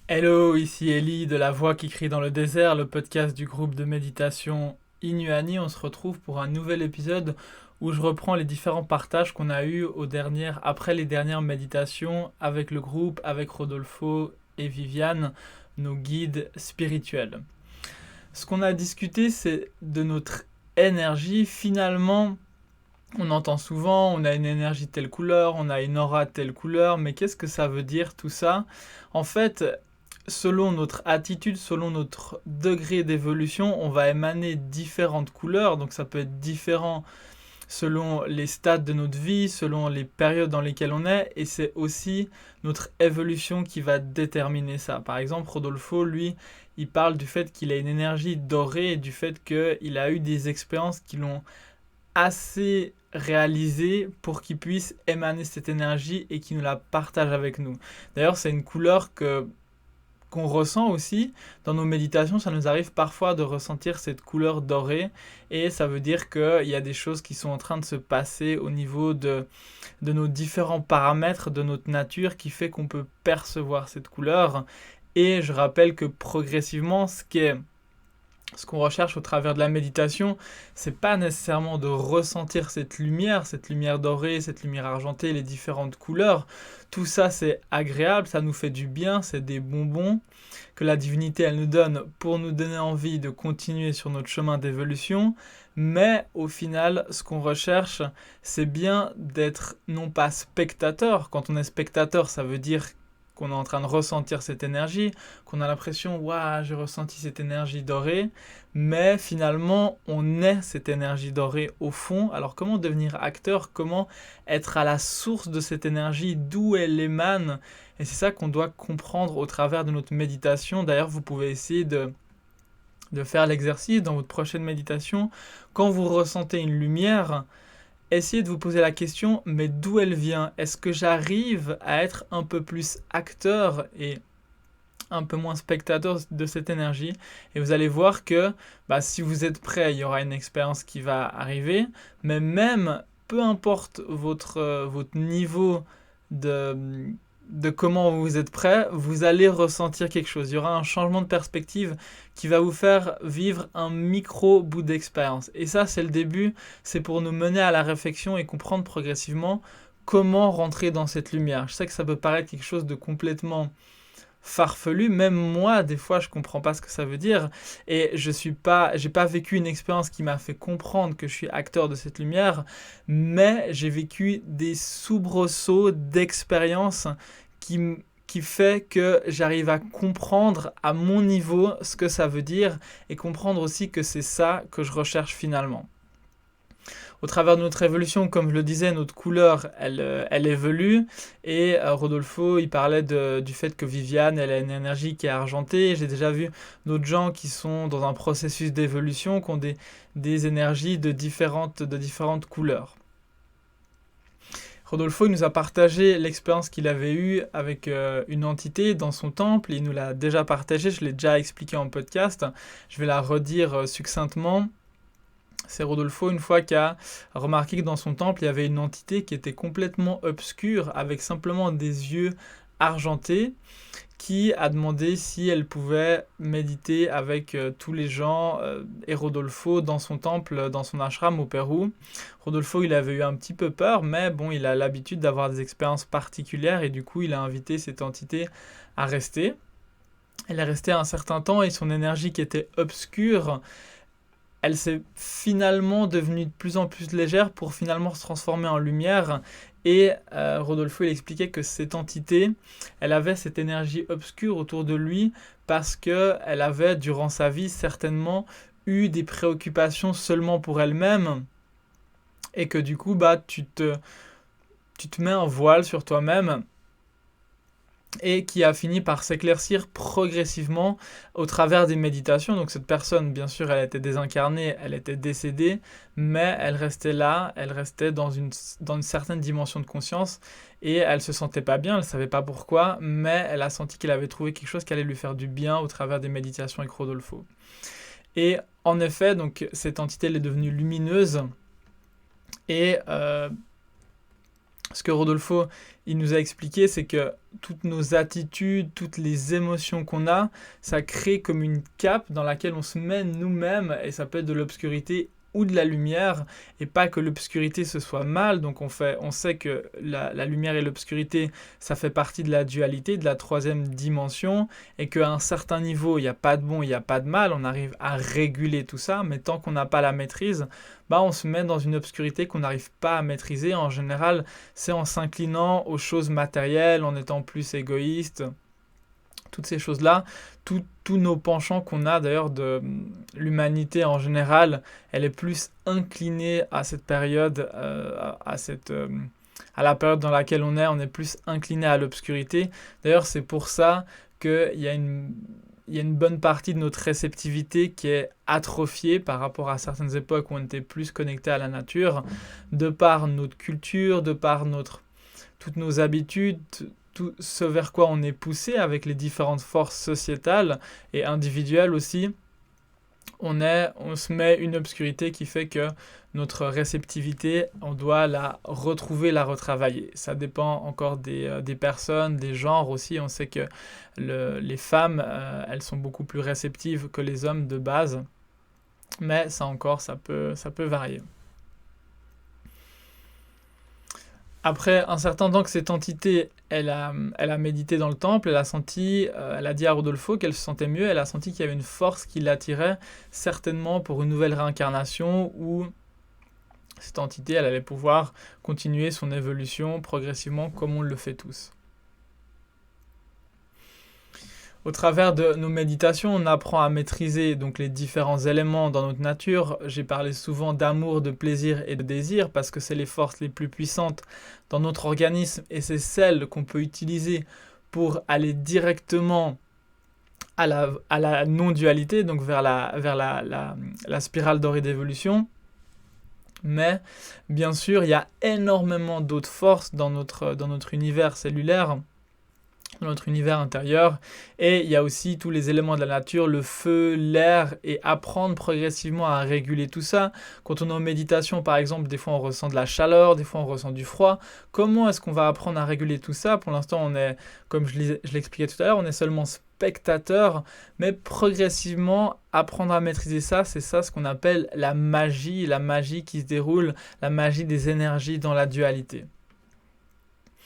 Hello, ici Ellie de La Voix qui crie dans le désert, le podcast du groupe de méditation Inuani. On se retrouve pour un nouvel épisode où je reprends les différents partages qu'on a eus après les dernières méditations avec le groupe, avec Rodolfo et Viviane, nos guides spirituels. Ce qu'on a discuté, c'est de notre énergie. Finalement, on entend souvent, on a une énergie de telle couleur, on a une aura de telle couleur, mais qu'est-ce que ça veut dire tout ça? En fait, selon notre attitude, selon notre degré d'évolution, on va émaner différentes couleurs. Donc ça peut être différent selon les stades de notre vie, selon les périodes dans lesquelles on est, et c'est aussi notre évolution qui va déterminer ça. Par exemple, Rodolfo, lui, il parle du fait qu'il a une énergie dorée et du fait qu'il a eu des expériences qui l'ont assez réalisé pour qu'il puisse émaner cette énergie et qu'il nous la partage avec nous. D'ailleurs, c'est une couleur qu'on ressent aussi dans nos méditations. Ça nous arrive parfois de ressentir cette couleur dorée et ça veut dire qu'il y a des choses qui sont en train de se passer au niveau de nos différents paramètres de notre nature qui fait qu'on peut percevoir cette couleur. Et je rappelle que progressivement, ce qu'on recherche au travers de la méditation, c'est pas nécessairement de ressentir cette lumière dorée, cette lumière argentée, les différentes couleurs. Tout ça, c'est agréable, ça nous fait du bien, c'est des bonbons que la divinité, elle nous donne pour nous donner envie de continuer sur notre chemin d'évolution. Mais au final, ce qu'on recherche, c'est bien d'être non pas spectateur. Quand on est spectateur, ça veut dire qu'on est en train de ressentir cette énergie, qu'on a l'impression, waouh, j'ai ressenti cette énergie dorée, mais finalement, on est cette énergie dorée au fond. Alors comment devenir acteur, comment être à la source de cette énergie, d'où elle émane, et c'est ça qu'on doit comprendre au travers de notre méditation. D'ailleurs, vous pouvez essayer de faire l'exercice dans votre prochaine méditation. Quand vous ressentez une lumière, essayez de vous poser la question, mais d'où elle vient? Est-ce que j'arrive à être un peu plus acteur et un peu moins spectateur de cette énergie? Et vous allez voir que si vous êtes prêt, il y aura une expérience qui va arriver, mais même peu importe votre niveau de, de comment vous êtes prêt, vous allez ressentir quelque chose. Il y aura un changement de perspective qui va vous faire vivre un micro bout d'expérience. Et ça, c'est le début, c'est pour nous mener à la réflexion et comprendre progressivement comment rentrer dans cette lumière. Je sais que ça peut paraître quelque chose de complètement farfelu, même moi des fois je comprends pas ce que ça veut dire et j'ai pas vécu une expérience qui m'a fait comprendre que je suis acteur de cette lumière, mais j'ai vécu des soubresauts d'expérience qui qui fait que j'arrive à comprendre à mon niveau ce que ça veut dire et comprendre aussi que c'est ça que je recherche finalement. Au travers de notre évolution, comme je le disais, notre couleur, elle évolue. Et Rodolfo, il parlait du fait que Viviane, elle a une énergie qui est argentée. J'ai déjà vu d'autres gens qui sont dans un processus d'évolution, qui ont des énergies de différentes couleurs. Rodolfo il nous a partagé l'expérience qu'il avait eue avec une entité dans son temple. Il nous l'a déjà partagé, je l'ai déjà expliqué en podcast. Je vais la redire succinctement. C'est Rodolfo, une fois, qui a remarqué que dans son temple, il y avait une entité qui était complètement obscure, avec simplement des yeux argentés, qui a demandé si elle pouvait méditer avec tous les gens et Rodolfo dans son temple, dans son ashram au Pérou. Rodolfo, il avait eu un petit peu peur, mais bon, il a l'habitude d'avoir des expériences particulières et du coup, il a invité cette entité à rester. Elle est restée un certain temps et son énergie qui était obscure, elle s'est finalement devenue de plus en plus légère pour finalement se transformer en lumière. Et Rodolfo il expliquait que cette entité, elle avait cette énergie obscure autour de lui parce qu'elle avait durant sa vie certainement eu des préoccupations seulement pour elle-même et que du coup tu te mets un voile sur toi-même et qui a fini par s'éclaircir progressivement au travers des méditations. Donc cette personne, bien sûr, elle était désincarnée, elle était décédée, mais elle restait là, elle restait dans une certaine dimension de conscience, et elle se sentait pas bien, elle savait pas pourquoi, mais elle a senti qu'elle avait trouvé quelque chose qui allait lui faire du bien au travers des méditations avec Rodolfo. Et en effet, donc cette entité elle est devenue lumineuse, et Ce que Rodolfo il nous a expliqué, c'est que toutes nos attitudes, toutes les émotions qu'on a, ça crée comme une cape dans laquelle on se met nous-mêmes, et ça peut être de l'obscurité ou de la lumière, et pas que l'obscurité ce soit mal. Donc on sait que la lumière et l'obscurité, ça fait partie de la dualité, de la troisième dimension, et qu'à un certain niveau, il n'y a pas de bon, il n'y a pas de mal, on arrive à réguler tout ça, mais tant qu'on n'a pas la maîtrise, on se met dans une obscurité qu'on n'arrive pas à maîtriser. En général, c'est en s'inclinant aux choses matérielles, en étant plus égoïste, toutes ces choses-là, tous nos penchants qu'on a d'ailleurs de l'humanité en général, elle est plus inclinée à cette période, à la période dans laquelle on est plus incliné à l'obscurité. D'ailleurs, c'est pour ça qu'il y a une bonne partie de notre réceptivité qui est atrophiée par rapport à certaines époques où on était plus connecté à la nature, de par notre culture, de par toutes nos habitudes, tout ce vers quoi on est poussé avec les différentes forces sociétales et individuelles aussi. On se met une obscurité qui fait que notre réceptivité, on doit la retrouver, la retravailler. Ça dépend encore des personnes, des genres aussi. On sait que les femmes, elles sont beaucoup plus réceptives que les hommes de base. Mais ça encore, ça peut varier. Après un certain temps que cette entité, elle a médité dans le temple, elle a dit à Rodolfo qu'elle se sentait mieux, elle a senti qu'il y avait une force qui l'attirait, certainement pour une nouvelle réincarnation où cette entité, elle allait pouvoir continuer son évolution progressivement comme on le fait tous. Au travers de nos méditations, on apprend à maîtriser donc les différents éléments dans notre nature. J'ai parlé souvent d'amour, de plaisir et de désir parce que c'est les forces les plus puissantes dans notre organisme et c'est celles qu'on peut utiliser pour aller directement à la non-dualité, donc vers la spirale dorée d'évolution. Mais bien sûr, il y a énormément d'autres forces dans notre univers cellulaire, dans notre univers intérieur, et il y a aussi tous les éléments de la nature, le feu, l'air, et apprendre progressivement à réguler tout ça. Quand on est en méditation, par exemple, des fois on ressent de la chaleur, des fois on ressent du froid. Comment est-ce qu'on va apprendre à réguler tout ça? Pour l'instant, on est, comme je l'expliquais tout à l'heure, on est seulement spectateur, mais progressivement, apprendre à maîtriser ça, c'est ça ce qu'on appelle la magie qui se déroule, la magie des énergies dans la dualité.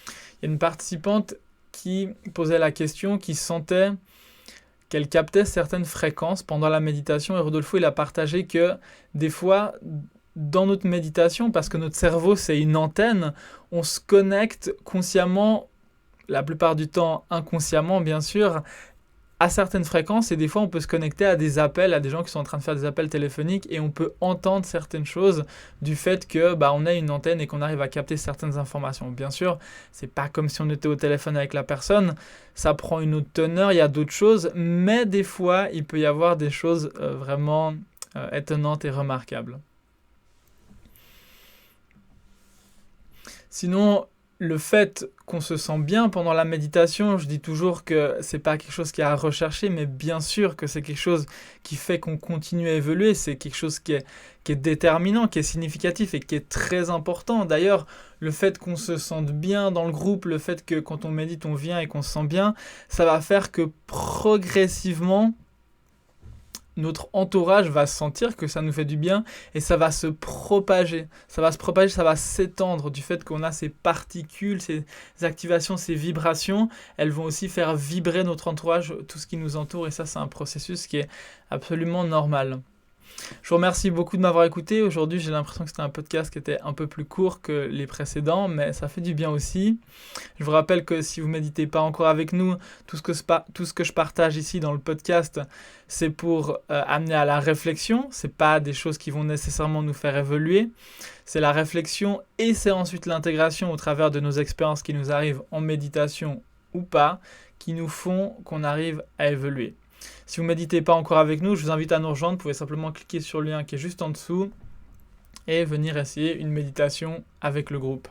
Il y a une participante qui posait la question, qui sentait qu'elle captait certaines fréquences pendant la méditation. Et Rodolfo, il a partagé que des fois, dans notre méditation, parce que notre cerveau, c'est une antenne, on se connecte consciemment, la plupart du temps inconsciemment, bien sûr, à certaines fréquences, et des fois on peut se connecter à des appels, à des gens qui sont en train de faire des appels téléphoniques, et on peut entendre certaines choses du fait que on a une antenne et qu'on arrive à capter certaines informations. Bien sûr, c'est pas comme si on était au téléphone avec la personne, ça prend une autre teneur, il y a d'autres choses, mais des fois il peut y avoir des choses vraiment étonnantes et remarquables. Sinon, le fait qu'on se sent bien pendant la méditation, je dis toujours que c'est pas quelque chose qui est à rechercher, mais bien sûr que c'est quelque chose qui fait qu'on continue à évoluer, c'est quelque chose qui est déterminant, qui est significatif et qui est très important. D'ailleurs, le fait qu'on se sente bien dans le groupe, le fait que quand on médite, on vient et qu'on se sent bien, ça va faire que progressivement, notre entourage va sentir que ça nous fait du bien et ça va se propager. Ça va s'étendre du fait qu'on a ces particules, ces activations, ces vibrations. Elles vont aussi faire vibrer notre entourage, tout ce qui nous entoure, et ça, c'est un processus qui est absolument normal. Je vous remercie beaucoup de m'avoir écouté. Aujourd'hui, j'ai l'impression que c'était un podcast qui était un peu plus court que les précédents, mais ça fait du bien aussi. Je vous rappelle que si vous ne méditez pas encore avec nous, tout ce que je partage ici dans le podcast, c'est pour amener à la réflexion. Ce n'est pas des choses qui vont nécessairement nous faire évoluer. C'est la réflexion et c'est ensuite l'intégration au travers de nos expériences qui nous arrivent en méditation ou pas, qui nous font qu'on arrive à évoluer. Si vous ne méditez pas encore avec nous, je vous invite à nous rejoindre. Vous pouvez simplement cliquer sur le lien qui est juste en dessous et venir essayer une méditation avec le groupe.